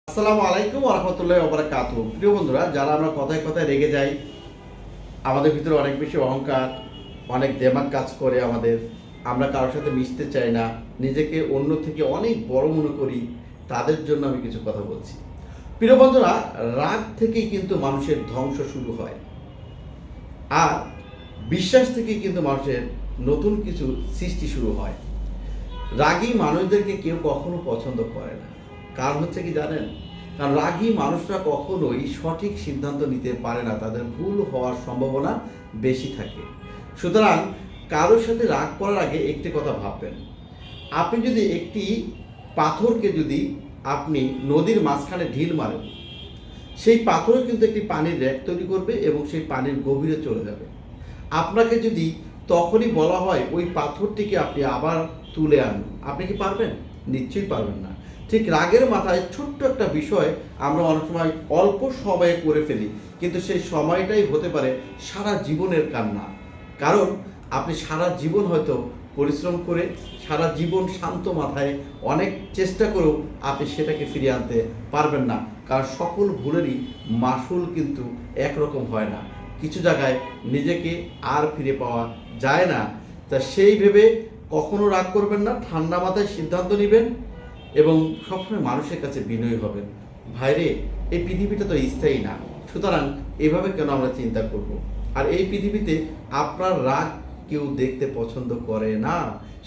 আসসালামু আলাইকুম ওয়া রাহমাতুল্লাহি ওয়া বারাকাতুহু। প্রিয় বন্ধুরা, যারা আমরা কথায় কথায় রেগে যাই, আমাদের ভিতরে অনেক বেশি অহংকার, অনেক দেমাগ কাজ করে আমরা কারোর সাথে মিশতে চাই না, নিজেকে অন্য থেকে অনেক বড় মনে করি, তাদের জন্য আমি কিছু কথা বলছি। প্রিয় বন্ধুরা, রাগ থেকেই কিন্তু মানুষের ধ্বংস শুরু হয়, আর বিশ্বাস থেকেই কিন্তু মানুষের নতুন কিছু সৃষ্টি শুরু হয়। রাগী মানুষদেরকে কেউ কখনো পছন্দ করে না। কারণ হচ্ছে কি জানেন? কারণ রাগী মানুষরা কখনোই সঠিক সিদ্ধান্ত নিতে পারে না, তাদের ভুল হওয়ার সম্ভাবনা বেশি থাকে। সুতরাং কারোর সাথে রাগ করার আগে একটি কথা ভাববেন। আপনি যদি একটি পাথরকে যদি আপনি নদীর মাঝখানে ঢিল মারেন, সেই পাথরও কিন্তু একটি পানির র্যাক তৈরি করবে এবং সেই পানির গভীরে চলে যাবে। আপনাকে যদি তখনই বলা হয় ওই পাথরটিকে আপনি আবার তুলে আনুন, আপনি কি পারবেন? নিশ্চয়ই পারবেন না। ঠিক রাগের মাথায় ছোট্ট একটা বিষয় আমরা অনেক সময় অল্প সময়ে করে ফেলি, কিন্তু সেই সময়টাই হতে পারে সারা জীবনের কান্না। কারণ আপনি সারা জীবন হয়তো পরিশ্রম করে, সারা জীবন শান্ত মাথায় অনেক চেষ্টা করেও আপনি সেটাকে ফিরিয়ে আনতে পারবেন না। কারণ সকল ভুলেরই মাসুল কিন্তু একরকম হয় না। কিছু জায়গায় নিজেকে আর ফিরে পাওয়া যায় না। তা সেই ভেবে কখনো রাগ করবেন না, ঠান্ডা মাথায় সিদ্ধান্ত নেবেন এবং সবসময় মানুষের কাছে বিনয়ী হবেন। ভাইরে, এই পৃথিবীটা তো স্থায়ী না, সুতরাং এভাবে কেন আমরা চিন্তা করব? আর এই পৃথিবীতে আপনার রাগ কেউ দেখতে পছন্দ করে না,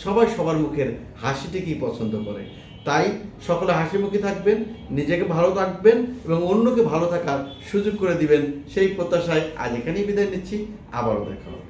সবাই সবার মুখের হাসিটিকেই পছন্দ করে। তাই সকলে হাসি মুখে থাকবেন, নিজেকে ভালো রাখবেন এবং অন্যকে ভালো থাকার সুযোগ করে দিবেন, সেই প্রত্যাশায় আজ এখানেই বিদায় নিচ্ছি। আবারও দেখা হবে।